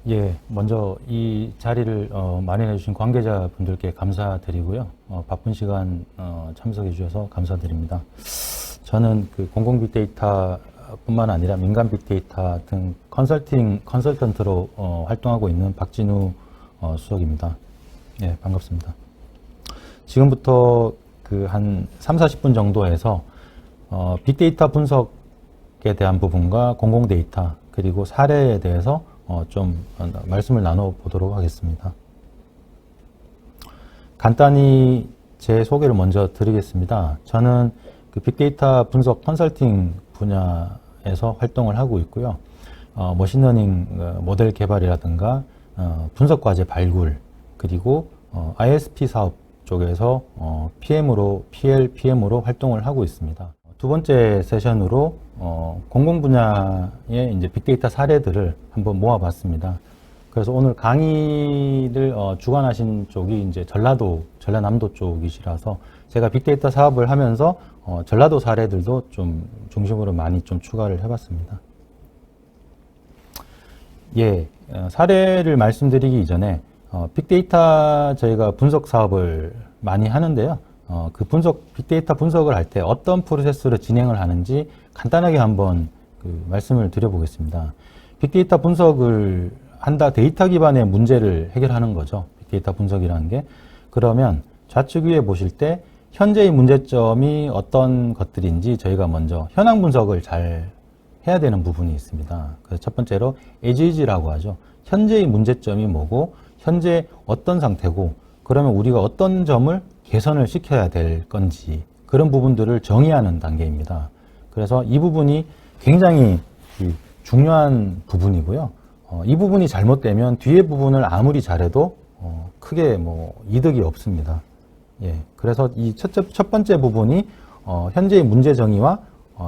예, 먼저 이 자리를 마련해 주신 관계자분들께 감사드리고요. 바쁜 시간 참석해 주셔서 감사드립니다. 저는 그 공공 빅데이터뿐만 아니라 민간 빅데이터 등 컨설턴트로 활동하고 있는 박진우 수석입니다. 예, 반갑습니다. 지금부터 그 한 3, 40분 정도에서 빅데이터 분석에 대한 부분과 공공 데이터 그리고 사례에 대해서 좀 말씀을 나눠보도록 하겠습니다. 간단히 제 소개를 먼저 드리겠습니다. 저는 그 빅데이터 분석 컨설팅 분야에서 활동을 하고 있고요. 머신러닝 모델 개발이라든가 분석 과제 발굴 그리고 ISP 사업 쪽에서 PM으로 활동을 하고 있습니다. 두 번째 세션으로 공공 분야의 이제 빅데이터 사례들을 한번 모아봤습니다. 그래서 오늘 강의를 주관하신 쪽이 이제 전라남도 쪽이시라서 제가 빅데이터 사업을 하면서 전라도 사례들도 좀 중심으로 많이 좀 추가를 해봤습니다. 예, 사례를 말씀드리기 전에 빅데이터 저희가 분석 사업을 많이 하는데요. 그 빅데이터 분석을 할 때 어떤 프로세스로 진행을 하는지 간단하게 한번 말씀을 드려보겠습니다. 빅데이터 분석을 한다, 데이터 기반의 문제를 해결하는 거죠. 빅데이터 분석이라는 게. 그러면 좌측 위에 보실 때 현재의 문제점이 어떤 것들인지 저희가 먼저 현황 분석을 잘 해야 되는 부분이 있습니다. 그래서 첫 번째로 as is라고 하죠. 현재의 문제점이 뭐고, 현재 어떤 상태고, 그러면 우리가 어떤 점을 개선을 시켜야 될 건지 그런 부분들을 정의하는 단계입니다. 그래서 이 부분이 굉장히 중요한 부분이고요. 이 부분이 잘못되면 뒤에 부분을 아무리 잘해도 크게 뭐 이득이 없습니다. 예, 그래서 이 첫 번째 부분이 현재의 문제 정의와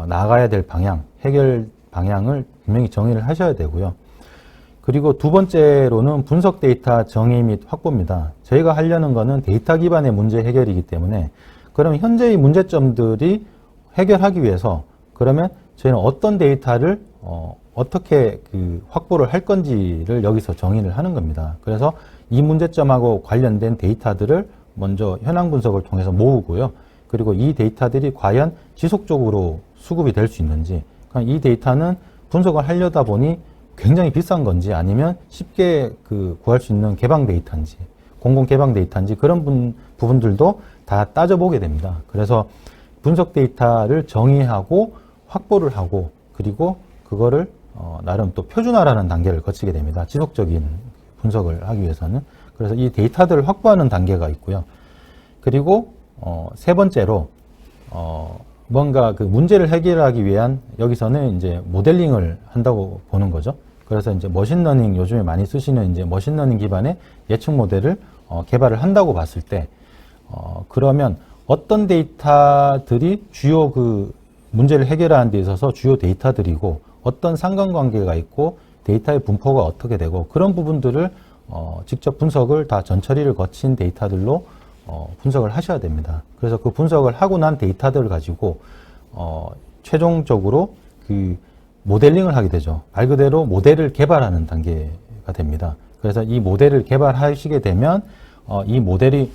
나아가야 될 방향, 해결 방향을 분명히 정의를 하셔야 되고요. 그리고 두 번째로는 분석 데이터 정의 및 확보입니다. 저희가 하려는 거는 데이터 기반의 문제 해결이기 때문에 그러면 현재의 문제점들이 해결하기 위해서 그러면 저희는 어떤 데이터를 어떻게 확보를 할 건지를 여기서 정의를 하는 겁니다. 그래서 이 문제점하고 관련된 데이터들을 먼저 현황 분석을 통해서 모으고요. 그리고 이 데이터들이 과연 지속적으로 수급이 될 수 있는지, 그러니까 이 데이터는 분석을 하려다 보니 굉장히 비싼 건지 아니면 쉽게 구할 수 있는 개방 데이터인지 공공 개방 데이터인지 그런 부분들도 다 따져보게 됩니다. 그래서 분석 데이터를 정의하고 확보를 하고 그리고 그거를 나름 또 표준화라는 단계를 거치게 됩니다. 지속적인 분석을 하기 위해서는. 그래서 이 데이터들을 확보하는 단계가 있고요. 그리고 세 번째로 뭔가 문제를 해결하기 위한 여기서는 이제 모델링을 한다고 보는 거죠. 그래서 이제 머신러닝 요즘에 많이 쓰시는 이제 머신러닝 기반의 예측 모델을 개발을 한다고 봤을 때 그러면 어떤 데이터들이 주요 문제를 해결하는 데 있어서 주요 데이터들이고 어떤 상관관계가 있고 데이터의 분포가 어떻게 되고 그런 부분들을 직접 분석을 다 전처리를 거친 데이터들로 분석을 하셔야 됩니다. 그래서 그 분석을 하고 난 데이터들을 가지고 최종적으로 모델링을 하게 되죠. 말 그대로 모델을 개발하는 단계가 됩니다. 그래서 이 모델을 개발하시게 되면 이 모델이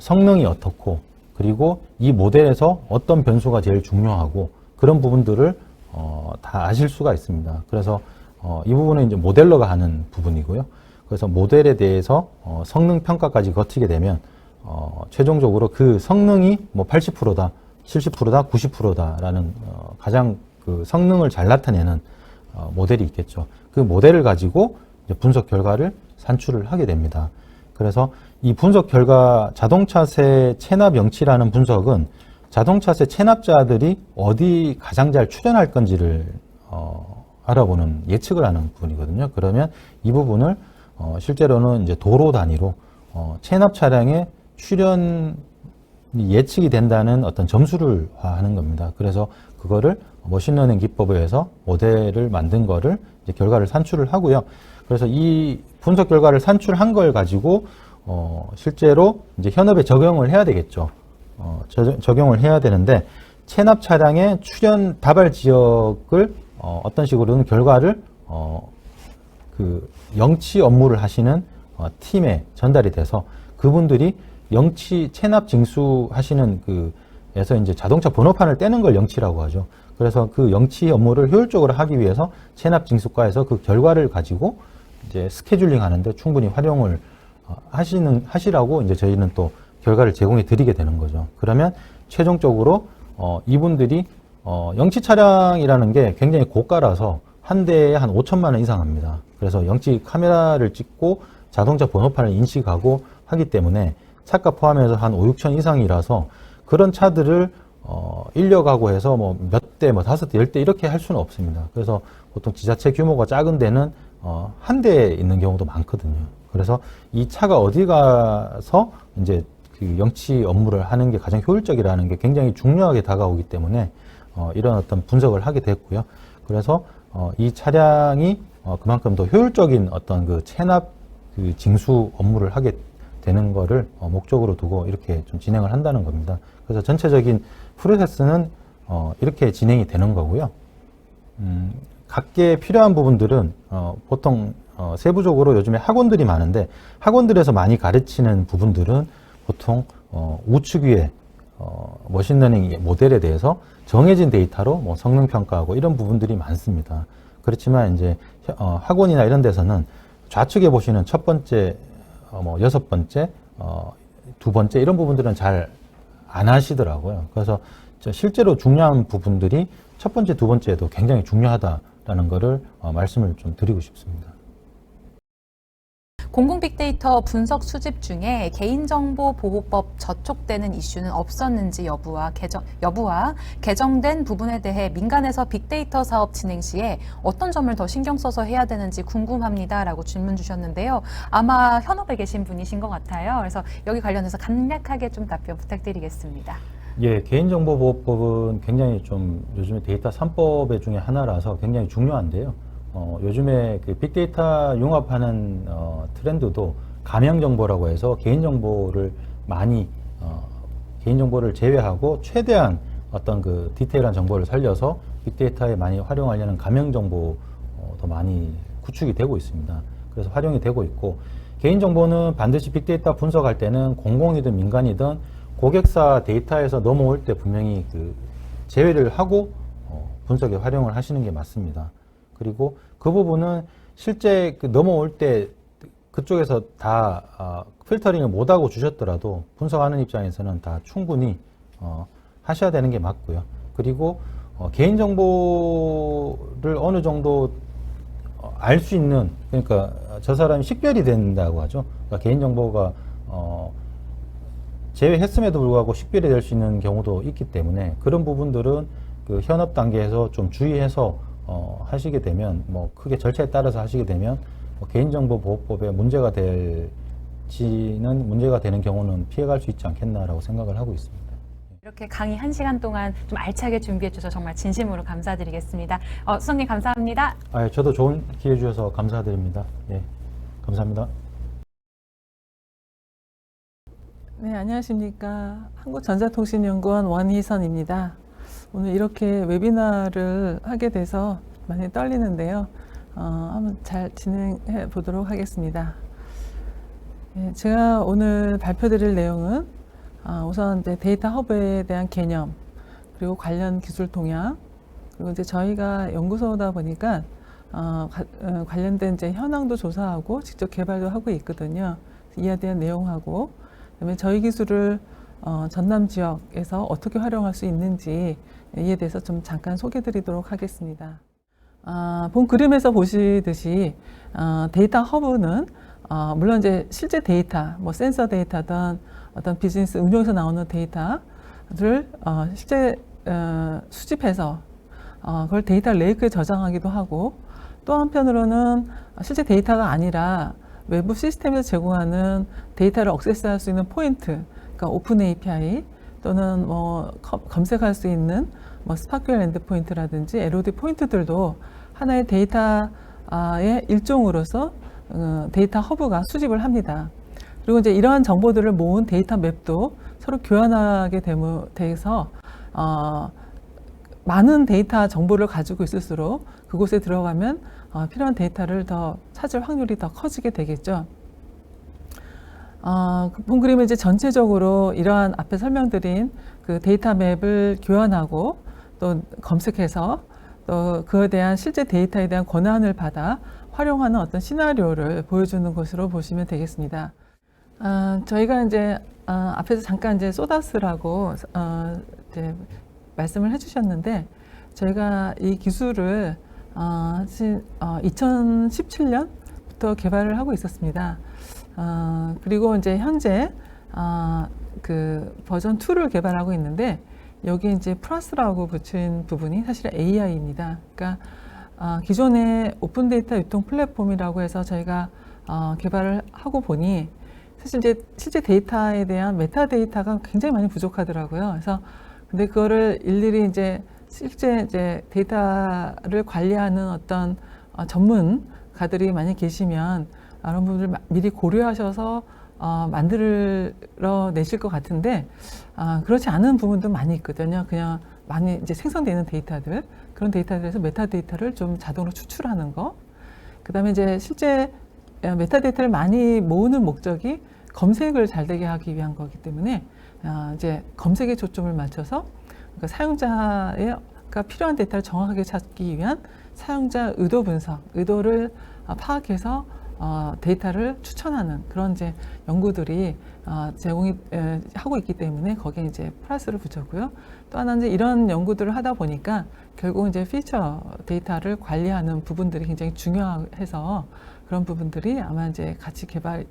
성능이 어떻고 그리고 이 모델에서 어떤 변수가 제일 중요하고 그런 부분들을 다 아실 수가 있습니다. 그래서 이 부분은 이제 모델러가 하는 부분이고요. 그래서 모델에 대해서 성능 평가까지 거치게 되면 최종적으로 그 성능이 뭐 80%다, 70%다, 90%다라는 가장 성능을 잘 나타내는 모델이 있겠죠. 그 모델을 가지고 이제 분석 결과를 산출을 하게 됩니다. 그래서 이 분석 결과 자동차세 체납 영치라는 분석은 자동차세 체납자들이 어디 가장 잘 출연할 건지를 알아보는 예측을 하는 부분이거든요. 그러면 이 부분을 실제로는 이제 도로 단위로 체납 차량의 출연이 예측이 된다는 어떤 점수를 화하는 겁니다. 그래서 그거를 머신러닝 기법에 의해서 모델을 만든 거를 이제 결과를 산출을 하고요. 그래서 이 분석 결과를 산출한 걸 가지고 실제로 이제 현업에 적용을 해야 되겠죠. 적용을 해야 되는데 체납 차량의 출연 다발 지역을 어떤 식으로는 결과를 그 영치 업무를 하시는 팀에 전달이 돼서 그분들이 영치 체납 징수 하시는 그에서 이제 자동차 번호판을 떼는 걸 영치라고 하죠. 그래서 그 영치 업무를 효율적으로 하기 위해서 체납 징수과에서 그 결과를 가지고 이제 스케줄링 하는데 충분히 활용을 하시라고 이제 저희는 또 결과를 제공해 드리게 되는 거죠. 그러면 최종적으로 이분들이 영치 차량이라는 게 굉장히 고가라서 한 대에 한 5천만 원 이상 합니다. 그래서 영치 카메라를 찍고 자동차 번호판을 인식하고 하기 때문에 차가 포함해서 한 5, 6천 이상이라서 그런 차들을 인력하고 해서 뭐 몇 대, 뭐 5대, 10대 이렇게 할 수는 없습니다. 그래서 보통 지자체 규모가 작은 데는 한 대에 있는 경우도 많거든요. 그래서 이 차가 어디 가서 이제 그 영치 업무를 하는 게 가장 효율적이라는 게 굉장히 중요하게 다가오기 때문에 이런 어떤 분석을 하게 됐고요. 그래서 이 차량이 그만큼 더 효율적인 어떤 그 체납 그 징수 업무를 하게 되는 거를 목적으로 두고 이렇게 좀 진행을 한다는 겁니다. 그래서 전체적인 프로세스는 이렇게 진행이 되는 거고요. 각계 필요한 부분들은 보통 세부적으로 요즘에 학원들이 많은데 학원들에서 많이 가르치는 부분들은 보통 우측 위에 머신러닝 모델에 대해서 정해진 데이터로 뭐 성능 평가하고 이런 부분들이 많습니다. 그렇지만 이제 학원이나 이런 데서는 좌측에 보시는 첫 번째, 뭐 여섯 번째, 두 번째 이런 부분들은 잘 안 하시더라고요. 그래서 실제로 중요한 부분들이 첫 번째, 두 번째에도 굉장히 중요하다라는 거를 말씀을 좀 드리고 싶습니다. 공공 빅데이터 분석 수집 중에 개인정보보호법 저촉되는 이슈는 없었는지 여부와 개정된 부분에 대해 민간에서 빅데이터 사업 진행 시에 어떤 점을 더 신경 써서 해야 되는지 궁금합니다라고 질문 주셨는데요. 아마 현업에 계신 분이신 것 같아요. 그래서 여기 관련해서 간략하게 좀 답변 부탁드리겠습니다. 예, 개인정보보호법은 굉장히 좀 요즘에 데이터 3법의 중에 하나라서 굉장히 중요한데요. 요즘에 그 빅데이터 융합하는 트렌드도 가명정보라고 해서 개인정보를 많이 개인정보를 제외하고 최대한 어떤 그 디테일한 정보를 살려서 빅데이터에 많이 활용하려는 가명정보도 많이 구축이 되고 있습니다. 그래서 활용이 되고 있고 개인정보는 반드시 빅데이터 분석할 때는 공공이든 민간이든 고객사 데이터에서 넘어올 때 분명히 그 제외를 하고 분석에 활용을 하시는 게 맞습니다. 그리고 그 부분은 실제 그 넘어올 때 그쪽에서 다 필터링을 못하고 주셨더라도 분석하는 입장에서는 다 충분히 하셔야 되는 게 맞고요. 그리고 개인정보를 어느 정도 알 수 있는, 그러니까 저 사람이 식별이 된다고 하죠. 그러니까 개인정보가 제외했음에도 불구하고 식별이 될 수 있는 경우도 있기 때문에 그런 부분들은 그 현업 단계에서 좀 주의해서 하시게 되면 뭐 크게 절차에 따라서 하시게 되면 개인정보보호법에 문제가 되는 경우는 피해갈 수 있지 않겠나라고 생각을 하고 있습니다. 이렇게 강의 1시간 동안 좀 알차게 준비해 주셔서 정말 진심으로 감사드리겠습니다. 수석님 감사합니다. 저도 좋은 기회 주셔서 감사드립니다. 예, 감사합니다. 네, 안녕하십니까. 한국전자통신연구원 원희선입니다. 오늘 이렇게 웨비나를 하게 돼서 많이 떨리는데요. 한번 잘 진행해 보도록 하겠습니다. 네, 제가 오늘 발표드릴 내용은 우선 이제 데이터 허브에 대한 개념, 그리고 관련 기술 동향, 그리고 이제 저희가 연구소다 보니까 관련된 이제 현황도 조사하고 직접 개발도 하고 있거든요. 이에 대한 내용하고, 그다음에 저희 기술을 전남 지역에서 어떻게 활용할 수 있는지 이에 대해서 좀 잠깐 소개해 드리도록 하겠습니다. 본 그림에서 보시듯이 데이터 허브는 물론 이제 실제 데이터, 뭐 센서 데이터든 어떤 비즈니스 응용에서 나오는 데이터를 실제 수집해서 그걸 데이터 레이크에 저장하기도 하고, 또 한편으로는 실제 데이터가 아니라 외부 시스템에서 제공하는 데이터를 액세스할 수 있는 포인트, 그러니까 오픈 API 또는 뭐 검색할 수 있는 뭐 스파크엘 엔드포인트라든지 LOD 포인트들도 하나의 데이터의 일종으로서 데이터 허브가 수집을 합니다. 그리고 이제 이러한 정보들을 모은 데이터 맵도 서로 교환하게 돼서 많은 데이터 정보를 가지고 있을수록 그곳에 들어가면 필요한 데이터를 더 찾을 확률이 더 커지게 되겠죠. 본 그림은 이제 전체적으로 이러한 앞에 설명드린 그 데이터 맵을 교환하고 또 검색해서 또 그에 대한 실제 데이터에 대한 권한을 받아 활용하는 어떤 시나리오를 보여주는 것으로 보시면 되겠습니다. 저희가 이제 앞에서 잠깐 이제 소다스라고 이제 말씀을 해주셨는데 저희가 이 기술을 2017년부터 개발을 하고 있었습니다. 그리고 이제 현재 그 버전 2를 개발하고 있는데 여기 이제 플러스라고 붙인 부분이 사실 AI입니다. 그러니까 기존의 오픈 데이터 유통 플랫폼이라고 해서 저희가 개발을 하고 보니 사실 이제 실제 데이터에 대한 메타 데이터가 굉장히 많이 부족하더라고요. 그래서 근데 그거를 일일이 이제 실제 이제 데이터를 관리하는 어떤 전문가들이 많이 계시면 이런 부분을 미리 고려하셔서 만들어 내실 것 같은데 그렇지 않은 부분도 많이 있거든요. 그냥 많이 이제 생성되는 데이터들 그런 데이터들에서 메타 데이터를 좀 자동으로 추출하는 거. 그다음에 이제 실제 메타 데이터를 많이 모으는 목적이 검색을 잘 되게 하기 위한 거기 때문에 이제 검색에 초점을 맞춰서 그러니까 사용자가 필요한 데이터를 정확하게 찾기 위한 사용자 의도 분석, 의도를 파악해서 데이터를 추천하는 그런 이제 연구들이 제공이 하고 있기 때문에 거기에 이제 플러스를 붙였고요. 또 하나는 이제 이런 연구들을 하다 보니까 결국 이제 피처 데이터를 관리하는 부분들이 굉장히 중요해서 그런 부분들이 아마 이제 같이 개발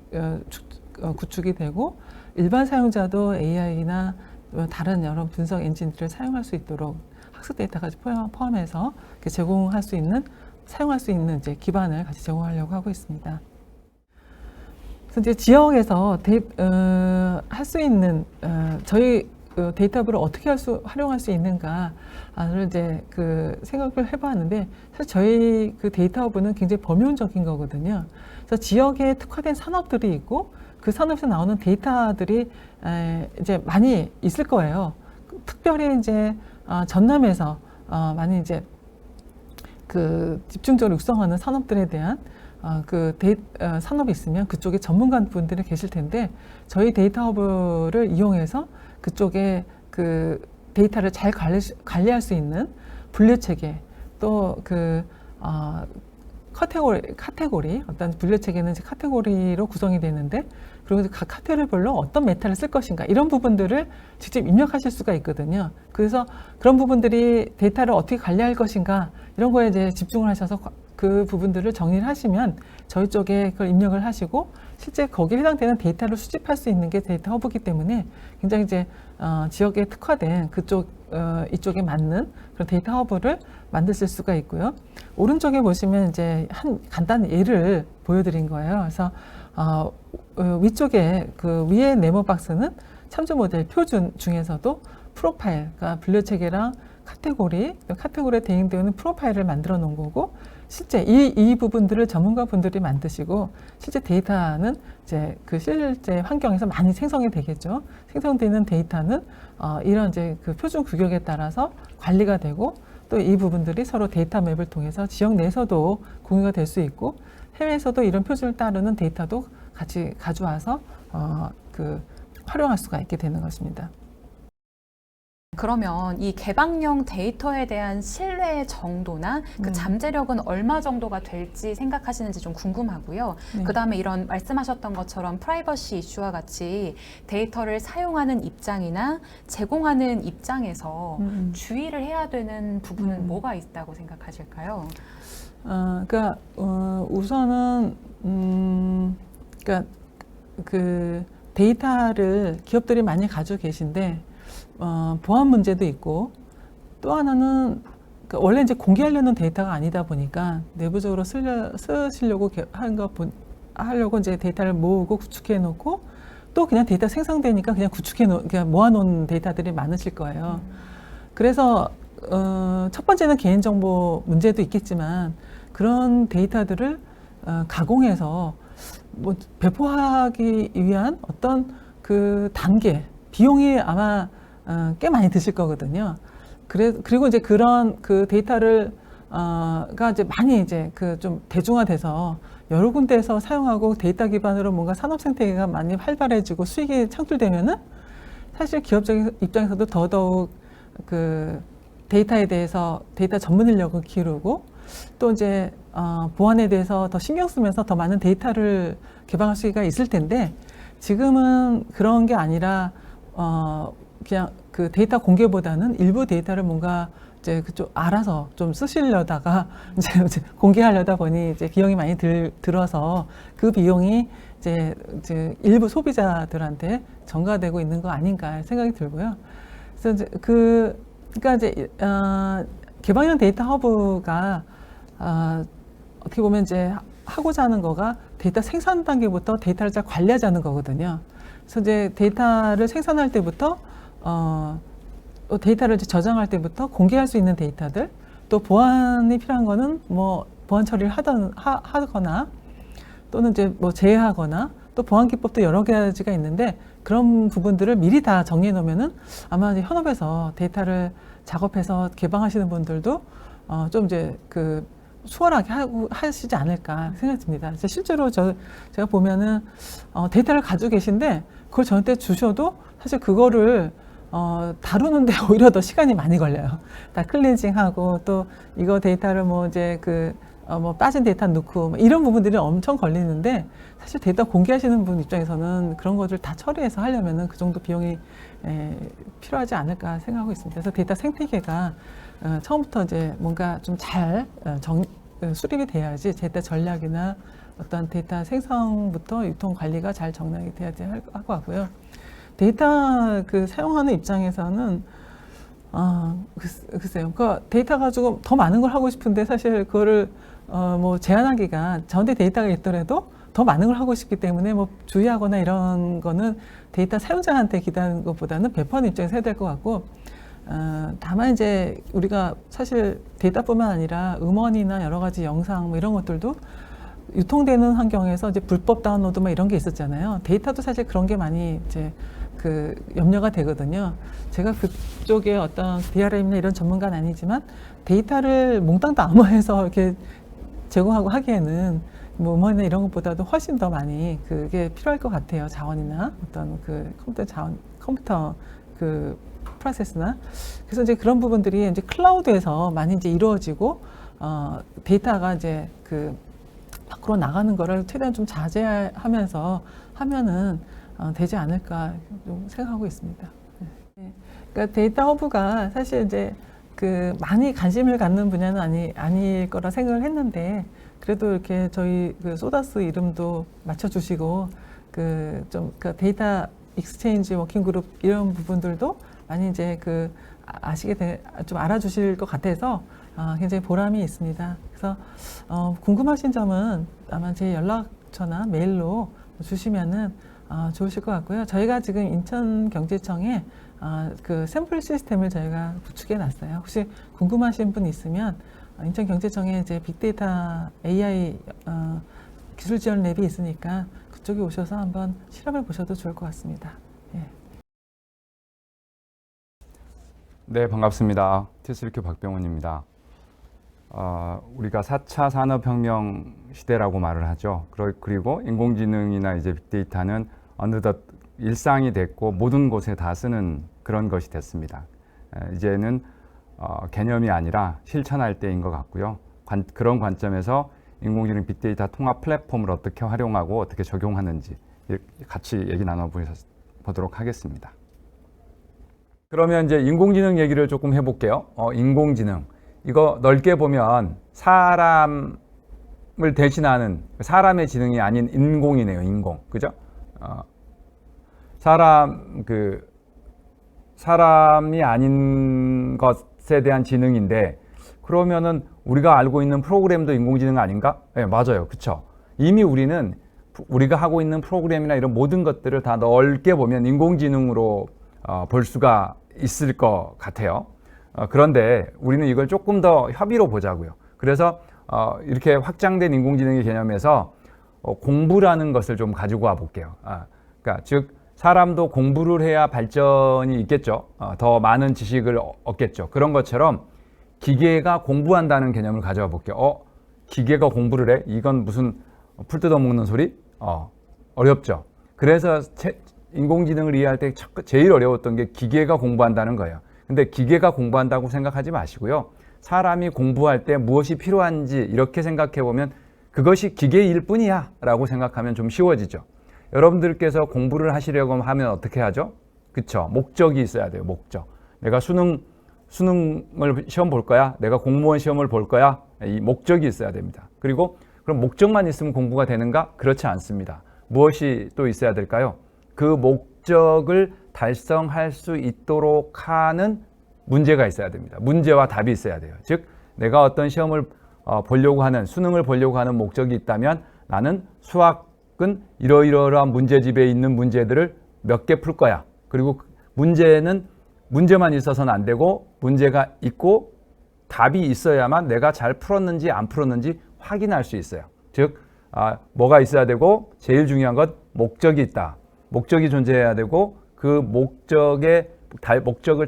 구축이 되고 일반 사용자도 AI나 다른 여러 분석 엔진들을 사용할 수 있도록 학습 데이터까지 포함해서 제공할 수 있는 사용할 수 있는 이제 기반을 같이 제공하려고 하고 있습니다. 그래서 이제 지역에서 할 수 있는 저희 데이터를 어떻게 활용할 수 있는가를 이제 그 생각을 해봤는데 사실 저희 그 데이터허브는 굉장히 범용적인 거거든요. 그래서 지역에 특화된 산업들이 있고 그 산업에서 나오는 데이터들이 이제 많이 있을 거예요. 특별히 이제 전남에서 많이 이제 그 집중적으로 육성하는 산업들에 대한 산업이 있으면 그쪽에 전문가분들이 계실 텐데 저희 데이터허브를 이용해서 그쪽에 그 데이터를 잘 관리할 수 있는 분류 체계 또 그 카테고리 어떤 분류 체계는 이제 카테고리로 구성이 되는데 그리고 각 카테고리별로 어떤 메타를 쓸 것인가 이런 부분들을 직접 입력하실 수가 있거든요. 그래서 그런 부분들이 데이터를 어떻게 관리할 것인가 이런 거에 이제 집중을 하셔서 그 부분들을 정리를 하시면 저희 쪽에 그걸 입력을 하시고 실제 거기에 해당되는 데이터를 수집할 수 있는 게 데이터 허브이기 때문에 굉장히 이제 지역에 특화된 이쪽에 맞는 그런 데이터 허브를 만드실 수가 있고요. 오른쪽에 보시면 이제 한 간단한 예를 보여드린 거예요. 그래서 위쪽에 그 위에 네모 박스는 참조 모델 표준 중에서도 프로파일, 그러니까 분류 체계랑 카테고리에 대응되어 있는 프로파일을 만들어 놓은 거고 실제 이 부분들을 전문가분들이 만드시고 실제 데이터는 이제 그 실제 환경에서 많이 생성이 되겠죠. 생성되는 데이터는 이런 이제 그 표준 규격에 따라서 관리가 되고 또 이 부분들이 서로 데이터 맵을 통해서 지역 내에서도 공유가 될 수 있고 해외에서도 이런 표준을 따르는 데이터도 같이 가져와서 활용할 수가 있게 되는 것입니다. 그러면 이 개방형 데이터에 대한 신뢰 정도나 그 잠재력은 얼마 정도가 될지 생각하시는지 좀 궁금하고요. 네. 그다음에 이런 말씀하셨던 것처럼 프라이버시 이슈와 같이 데이터를 sa용하는 입장이나 제공하는 입장에서 주의를 해야 되는 부분은 뭐가 있다고 생각하실까요? 그러니까 우선은 그러니까 그 데이터를 기업들이 많이 가지고 계신데 보안 문제도 있고 또 하나는 그러니까 원래 이제 공개하려는 데이터가 아니다 보니까 내부적으로 쓰시려고 하려고 이제 데이터를 모으고 구축해 놓고 또 그냥 데이터 생성되니까 그냥 그냥 모아놓은 데이터들이 많으실 거예요. 그래서 첫 번째는 개인정보 문제도 있겠지만 그런 데이터들을 가공해서 뭐 배포하기 위한 어떤 그 단계 비용이 아마 꽤 많이 드실 거거든요. 그리고 이제 그런 그 데이터를 가 이제 많이 이제 그 좀 대중화돼서 여러 군데에서 사용하고 데이터 기반으로 뭔가 산업 생태계가 많이 활발해지고 수익이 창출되면은 사실 기업적 입장에서도 더더욱 그 데이터에 대해서 데이터 전문 인력을 기르고 또 이제 보안에 대해서 더 신경 쓰면서 더 많은 데이터를 개방할 수가 있을 텐데 지금은 그런 게 아니라 그냥 그 데이터 공개보다는 일부 데이터를 뭔가 이제 그쪽 알아서 좀 쓰시려다가 이제 공개하려다 보니 이제 비용이 많이 들어서 그 비용이 이제 일부 소비자들한테 전가되고 있는 거 아닌가 생각이 들고요. 그래서 이제 그러니까 이제 개방형 데이터 허브가 어떻게 보면 이제 하고자 하는 거가 데이터 생산 단계부터 데이터를 잘 관리하자는 거거든요. 그래서 이제 데이터를 생산할 때부터 데이터를 이제 저장할 때부터 공개할 수 있는 데이터들, 또 보안이 필요한 거는 뭐 보안 처리를 하거나 또는 이제 뭐 제외하거나 또 보안 기법도 여러 가지가 있는데 그런 부분들을 미리 다 정리해 놓으면은 아마 이제 현업에서 데이터를 작업해서 개방하시는 분들도 좀 이제 그 수월하게 하시지 않을까 생각이 듭니다. 실제로 제가 보면은 데이터를 가지고 계신데 그걸 저한테 주셔도 사실 그거를 다루는데 오히려 더 시간이 많이 걸려요. 다 클렌징하고 또 이거 데이터를 뭐 이제 뭐 빠진 데이터 넣고 뭐 이런 부분들이 엄청 걸리는데 사실 데이터 공개하시는 분 입장에서는 그런 것들 다 처리해서 하려면은 그 정도 비용이 필요하지 않을까 생각하고 있습니다. 그래서 데이터 생태계가 처음부터 이제 뭔가 좀 잘 수립이 돼야지 데이터 전략이나 어떤 데이터 생성부터 유통 관리가 잘 정량이 돼야 할 것 같고요. 데이터 사용하는 입장에서는 글쎄요. 그 데이터 가지고 더 많은 걸 하고 싶은데 사실 그거를 뭐 제한하기가 저한테 데이터가 있더라도 더 많은 걸 하고 싶기 때문에 뭐 주의하거나 이런 거는 데이터 사용자한테 기대하는 것보다는 배포하는 입장에서 해야 될 것 같고 다만 이제 우리가 사실 데이터뿐만 아니라 음원이나 여러 가지 영상 뭐 이런 것들도 유통되는 환경에서 이제 불법 다운로드 뭐 이런 게 있었잖아요. 데이터도 사실 그런 게 많이 이제 염려가 되거든요. 제가 그쪽에 어떤 DRM이나 이런 전문가는 아니지만 데이터를 몽땅 다 암호해서 이렇게 제공하고 하기에는 뭐 음원이나 이런 것보다도 훨씬 더 많이 그게 필요할 것 같아요. 자원이나 어떤 컴퓨터 프로세스나. 그래서 이제 그런 부분들이 이제 클라우드에서 많이 이제 이루어지고 데이터가 이제 밖으로 나가는 거를 최대한 좀 자제하면서 하면은 되지 않을까 좀 생각하고 있습니다. 네. 그러니까 데이터 허브가 사실 이제 많이 관심을 갖는 분야는 아닐 거라 생각을 했는데 그래도 이렇게 저희 소다스 이름도 맞춰주시고 데이터 익스체인지 워킹 그룹 이런 부분들도 많이 이제 좀 알아주실 것 같아서 굉장히 보람이 있습니다. 그래서 궁금하신 점은 아마 제 연락처나 메일로 주시면은 좋으실 것 같고요. 저희가 지금 인천경제청에 샘플 시스템을 저희가 구축해 놨어요. 혹시 궁금하신 분 있으면 인천경제청에 이제 빅데이터 AI 기술 지원 랩이 있으니까 그쪽에 오셔서 한번 실험해 보셔도 좋을 것 같습니다. 예. 네, 반갑습니다. TSLQ 박병훈입니다. 우리가 4차 산업혁명 시대라고 말을 하죠. 그리고 인공지능이나 이제 빅데이터는 어느덧 일상이 됐고 모든 곳에 다 쓰는 그런 것이 됐습니다. 이제는 개념이 아니라 실천할 때인 것 같고요. 그런 관점에서 인공지능 빅데이터 통합 플랫폼을 어떻게 활용하고 어떻게 적용하는지 같이 얘기 나눠보도록 하겠습니다. 그러면 이제 인공지능 얘기를 조금 해볼게요. 인공지능. 이거 넓게 보면 사람을 대신하는 사람의 지능이 아닌 인공이네요. 인공. 그죠? 사람이 아닌 것에 대한 지능인데 그러면은 우리가 알고 있는 프로그램도 인공지능 아닌가? 네, 맞아요. 그쵸? 이미 우리가 하고 있는 프로그램이나 이런 모든 것들을 다 넓게 보면 인공지능으로 볼 수가 있을 것 같아요. 그런데 우리는 이걸 조금 더 협의로 보자고요. 그래서 이렇게 확장된 인공지능의 개념에서 공부라는 것을 좀 가지고 와 볼게요. 그러니까 즉 사람도 공부를 해야 발전이 있겠죠. 더 많은 지식을 얻겠죠. 그런 것처럼 기계가 공부한다는 개념을 가져와 볼게요. 기계가 공부를 해? 이건 무슨 풀 뜯어먹는 소리? 어렵죠. 그래서 인공지능을 이해할 때 제일 어려웠던 게 기계가 공부한다는 거예요. 근데 기계가 공부한다고 생각하지 마시고요. 사람이 공부할 때 무엇이 필요한지 이렇게 생각해 보면 그것이 기계일 뿐이야 라고 생각하면 좀 쉬워지죠. 여러분들께서 공부를 하시려고 하면 어떻게 하죠? 그쵸? 목적이 있어야 돼요. 목적. 내가 수능을 시험 볼 거야? 내가 공무원 시험을 볼 거야? 이 목적이 있어야 됩니다. 그리고 그럼 목적만 있으면 공부가 되는가? 그렇지 않습니다. 무엇이 또 있어야 될까요? 그 목적을 달성할 수 있도록 하는 문제가 있어야 됩니다. 문제와 답이 있어야 돼요. 즉 내가 어떤 시험을 보려고 하는, 수능을 보려고 하는 목적이 있다면 나는 수학은 이러이러한 문제집에 있는 문제들을 몇 개 풀 거야. 그리고 문제는 문제만 있어서는 안 되고 문제가 있고 답이 있어야만 내가 잘 풀었는지 안 풀었는지 확인할 수 있어요. 즉 뭐가 있어야 되고 제일 중요한 건 목적이 있다. 목적이 존재해야 되고 그 목적을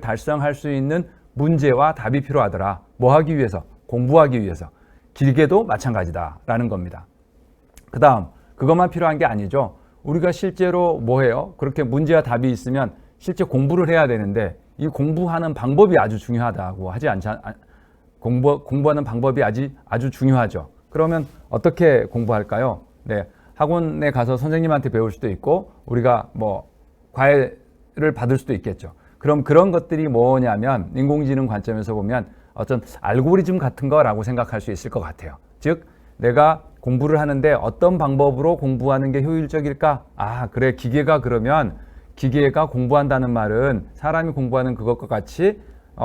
달성할 수 있는 문제와 답이 필요하더라. 뭐 하기 위해서? 공부하기 위해서. 길게도 마찬가지다라는 겁니다. 그 다음 그것만 필요한 게 아니죠. 우리가 실제로 뭐 해요? 그렇게 문제와 답이 있으면 실제 공부를 해야 되는데 이 공부하는 방법이 아주 중요하다고 하지 않잖아요. 공부하는 방법이 아주 중요하죠. 그러면 어떻게 공부할까요? 네, 학원에 가서 선생님한테 배울 수도 있고 우리가 뭐 과외를 받을 수도 있겠죠. 그럼 그런 것들이 뭐냐면 인공지능 관점에서 보면 어떤 알고리즘 같은 거라고 생각할 수 있을 것 같아요. 즉 내가 공부를 하는데 어떤 방법으로 공부하는 게 효율적일까? 그래, 그러면 기계가 공부한다는 말은 사람이 공부하는 그것과 같이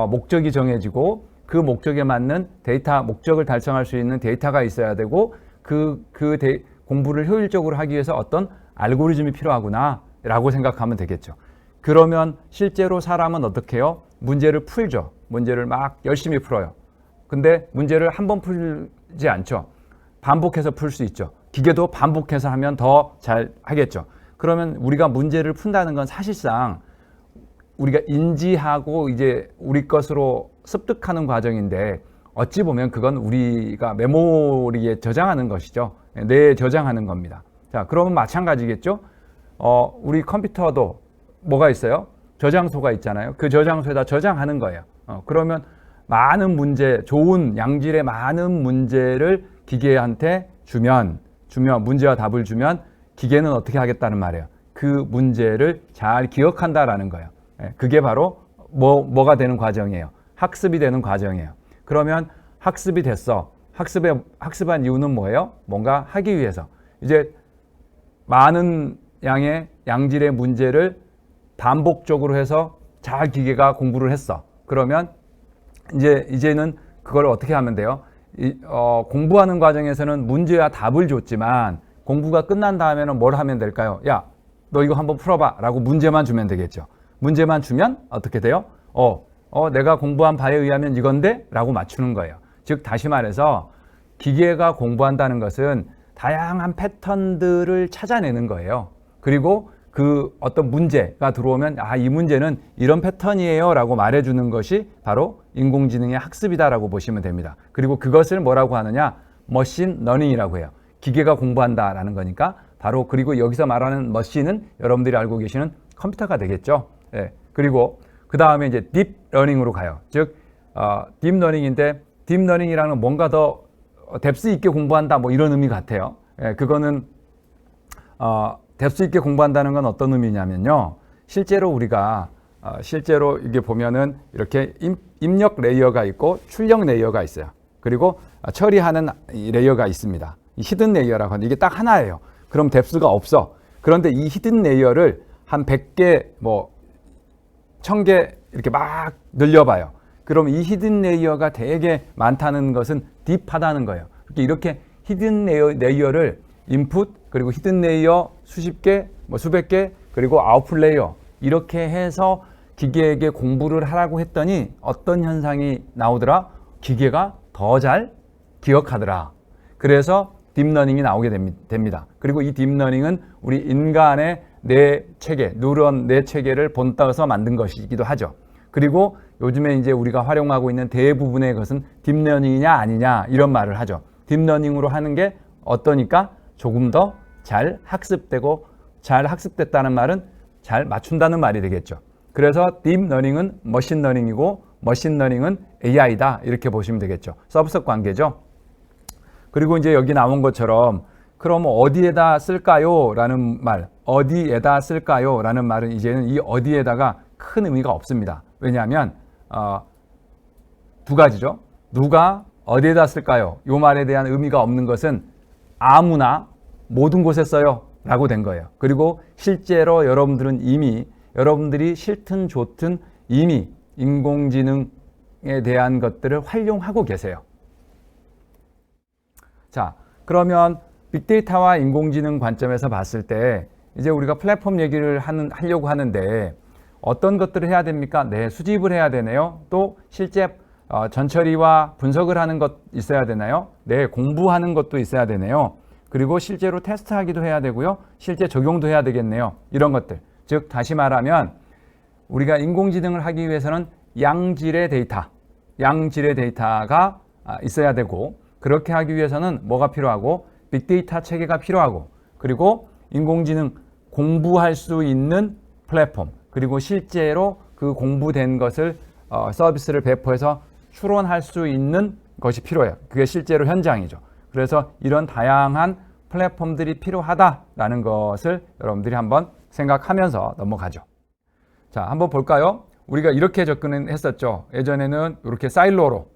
목적이 정해지고 그 목적에 맞는 목적을 달성할 수 있는 데이터가 있어야 되고 공부를 효율적으로 하기 위해서 어떤 알고리즘이 필요하구나 라고 생각하면 되겠죠. 그러면 실제로 사람은 어떻게 해요? 문제를 풀죠. 문제를 막 열심히 풀어요. 근데 문제를 한 번 풀지 않죠. 반복해서 풀 수 있죠. 기계도 반복해서 하면 더 잘 하겠죠. 그러면 우리가 문제를 푼다는 건 사실상 우리가 인지하고 이제 우리 것으로 습득하는 과정인데 어찌 보면 그건 우리가 메모리에 저장하는 것이죠. 뇌에 저장하는 겁니다. 자, 그러면 마찬가지겠죠. 우리 컴퓨터도 뭐가 있어요? 저장소가 있잖아요. 그 저장소에다 저장하는 거예요. 그러면 많은 문제, 좋은 양질의 많은 문제를 기계한테 주면 문제와 답을 주면 기계는 어떻게 하겠다는 말이에요. 그 문제를 잘 기억한다라는 거예요. 그게 바로 뭐가 되는 과정이에요. 학습이 되는 과정이에요. 그러면 학습이 됐어. 학습한 이유는 뭐예요? 뭔가 하기 위해서. 이제 많은 양의 양질의 문제를 반복적으로 해서 잘 기계가 공부를 했어. 그러면 이제는 그걸 어떻게 하면 돼요? 공부하는 과정에서는 문제와 답을 줬지만 공부가 끝난 다음에는 뭘 하면 될까요? 야, 너 이거 한번 풀어봐 라고 문제만 주면 되겠죠. 문제만 주면 어떻게 돼요? 내가 공부한 바에 의하면 이건데? 라고 맞추는 거예요. 즉 다시 말해서 기계가 공부한다는 것은 다양한 패턴들을 찾아내는 거예요. 그리고 그 어떤 문제가 들어오면 이 문제는 이런 패턴이에요 라고 말해주는 것이 바로 인공지능의 학습이다라고 보시면 됩니다. 그리고 그것을 뭐라고 하느냐? 머신 러닝이라고 해요. 기계가 공부한다라는 거니까 바로 그리고 여기서 말하는 머신은 여러분들이 알고 계시는 컴퓨터가 되겠죠. 예. 그리고 그 다음에 이제 딥 러닝으로 가요. 즉 딥 러닝인데 딥 러닝이라는 뭔가 더 뎁스 있게 공부한다 뭐 이런 의미 같아요. 예. 그거는 뎁스 있게 공부한다는 건 어떤 의미냐면요. 실제로 우리가 실제로 이게 보면은 이렇게 입력 레이어가 있고 출력 레이어가 있어요. 그리고 처리하는 레이어가 있습니다. 이 히든 레이어라고 하는데 이게 딱 하나예요. 그럼 뎁스가 없어. 그런데 이 히든 레이어를 한 100개 뭐 1000개 이렇게 막 늘려봐요. 그럼 이 히든 레이어가 되게 많다는 것은 딥하다는 거예요. 이렇게 히든 레이어를 인풋 그리고 히든 레이어 수십 개, 뭐 수백 개, 그리고 아웃풋 레이어 이렇게 해서 기계에게 공부를 하라고 했더니 어떤 현상이 나오더라? 기계가 더 잘 기억하더라. 그래서 딥러닝이 나오게 됩니다. 그리고 이 딥러닝은 우리 인간의 뇌 체계, 뉴런 뇌 체계를 본따서 만든 것이기도 하죠. 그리고 요즘에 이제 우리가 활용하고 있는 대부분의 것은 딥러닝이냐 아니냐 이런 말을 하죠. 딥러닝으로 하는 게 어떠니까 조금 더 잘 학습되고, 잘 학습됐다는 말은 잘 맞춘다는 말이 되겠죠. 그래서 딥러닝은 머신러닝이고 머신러닝은 AI다 이렇게 보시면 되겠죠. 서브석 관계죠. 그리고 이제 여기 나온 것처럼 그럼 어디에다 쓸까요? 라는 말, 어디에다 쓸까요? 라는 말은 이제는 이 어디에다가 큰 의미가 없습니다. 왜냐하면 두 가지죠. 누가 어디에다 쓸까요? 이 말에 대한 의미가 없는 것은 아무나 모든 곳에 써요 라고 된 거예요. 그리고 실제로 여러분들은 이미 여러분들이 싫든 좋든 이미 인공지능에 대한 것들을 활용하고 계세요. 자, 그러면 빅데이터와 인공지능 관점에서 봤을 때 이제 우리가 플랫폼 얘기를 하려고 하는데 어떤 것들을 해야 됩니까? 네, 수집을 해야 되네요. 또 실제 전처리와 분석을 하는 것 있어야 되나요? 네, 공부하는 것도 있어야 되네요. 그리고 실제로 테스트하기도 해야 되고요. 실제 적용도 해야 되겠네요. 이런 것들. 즉 다시 말하면 우리가 인공지능을 하기 위해서는 양질의 데이터가 있어야 되고, 그렇게 하기 위해서는 뭐가 필요하고? 빅데이터 체계가 필요하고, 그리고 인공지능 공부할 수 있는 플랫폼, 그리고 실제로 그 공부된 것을 서비스를 배포해서 추론할 수 있는 것이 필요해요. 그게 실제로 현장이죠. 그래서 이런 다양한 플랫폼들이 필요하다라는 것을 여러분들이 한번 생각하면서 넘어가죠. 자, 한번 볼까요? 우리가 이렇게 접근을 했었죠. 예전에는 이렇게 사일로로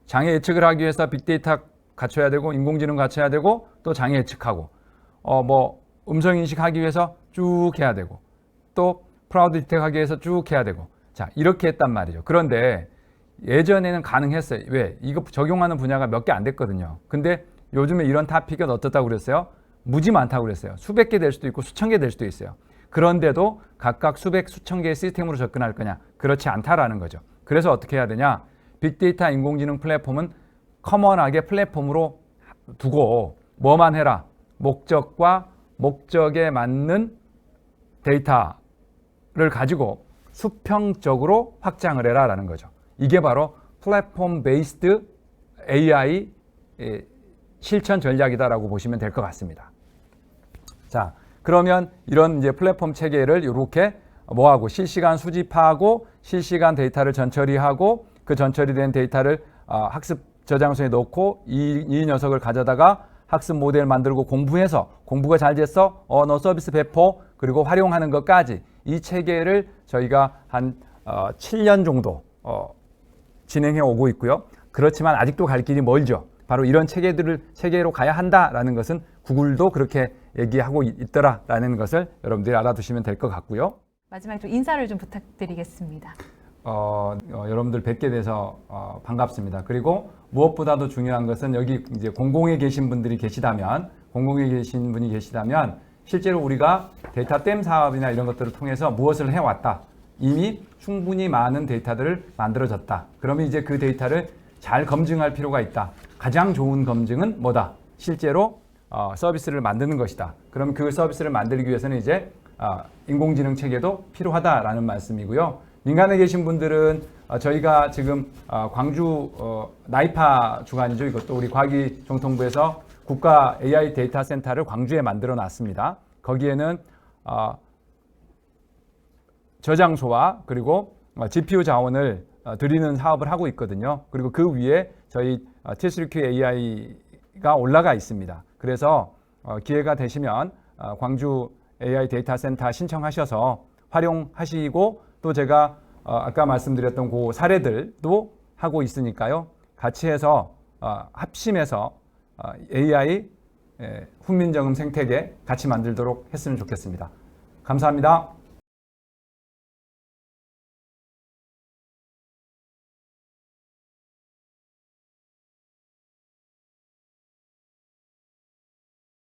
장애 예측을 하기 위해서 빅데이터 갖춰야 되고, 인공지능 갖춰야 되고, 또 장애 예측하고, 음성 인식하기 위해서 쭉 해야 되고, 또 프라우드 디텍 하기 위해서 쭉 해야 되고, 자, 이렇게 했단 말이죠. 그런데 예전에는 가능했어요. 왜? 이거 적용하는 분야가 몇 개 안 됐거든요. 근데 요즘에 이런 토픽은 어떻다고 그랬어요? 무지 많다고 그랬어요. 수백 개 될 수도 있고 수천 개 될 수도 있어요. 그런데도 각각 수백, 수천 개의 시스템으로 접근할 거냐? 그렇지 않다라는 거죠. 그래서 어떻게 해야 되냐? 빅데이터 인공지능 플랫폼은 커먼하게 플랫폼으로 두고 뭐만 해라? 목적과 목적에 맞는 데이터를 가지고 수평적으로 확장을 해라라는 거죠. 이게 바로 플랫폼 베이스드 AI 실천 전략이다라고 보시면 될 것 같습니다. 자, 그러면 이런 이제 플랫폼 체계를 이렇게 뭐하고 실시간 수집하고 실시간 데이터를 전처리하고 그 전처리된 데이터를 학습 저장소에 넣고 이 녀석을 가져다가 학습 모델 만들고 공부해서 공부가 잘 됐어? 너 서비스 배포 그리고 활용하는 것까지 이 체계를 저희가 한 7년 정도 진행해 오고 있고요. 그렇지만 아직도 갈 길이 멀죠. 바로 이런 체계로 가야 한다라는 것은 구글도 그렇게 얘기하고 있더라라는 것을 여러분들이 알아두시면 될 것 같고요. 마지막에 좀 인사를 좀 부탁드리겠습니다. 여러분들 뵙게 돼서 반갑습니다. 그리고 무엇보다도 중요한 것은 여기 이제 공공에 계신 분이 계시다면 실제로 우리가 데이터 댐 사업이나 이런 것들을 통해서 무엇을 해왔다. 이미 충분히 많은 데이터들을 만들어졌다. 그러면 이제 그 데이터를 잘 검증할 필요가 있다. 가장 좋은 검증은 뭐다? 실제로 서비스를 만드는 것이다. 그럼 그 서비스를 만들기 위해서는 이제 인공지능 체계도 필요하다라는 말씀이고요. 민간에 계신 분들은 저희가 지금 광주 나이파 주관이죠. 이것도 우리 과기정통부에서 국가 AI 데이터 센터를 광주에 만들어 놨습니다. 거기에는 저장소와 그리고 GPU 자원을 드리는 사업을 하고 있거든요. 그리고 그 위에 저희 T3Q AI가 올라가 있습니다. 그래서 기회가 되시면 광주 AI 데이터 센터 신청하셔서 활용하시고 또 제가 아까 말씀드렸던 그 사례들도 하고 있으니까요. 같이 해서 합심해서 AI 훈민정음 생태계 같이 만들도록 했으면 좋겠습니다. 감사합니다.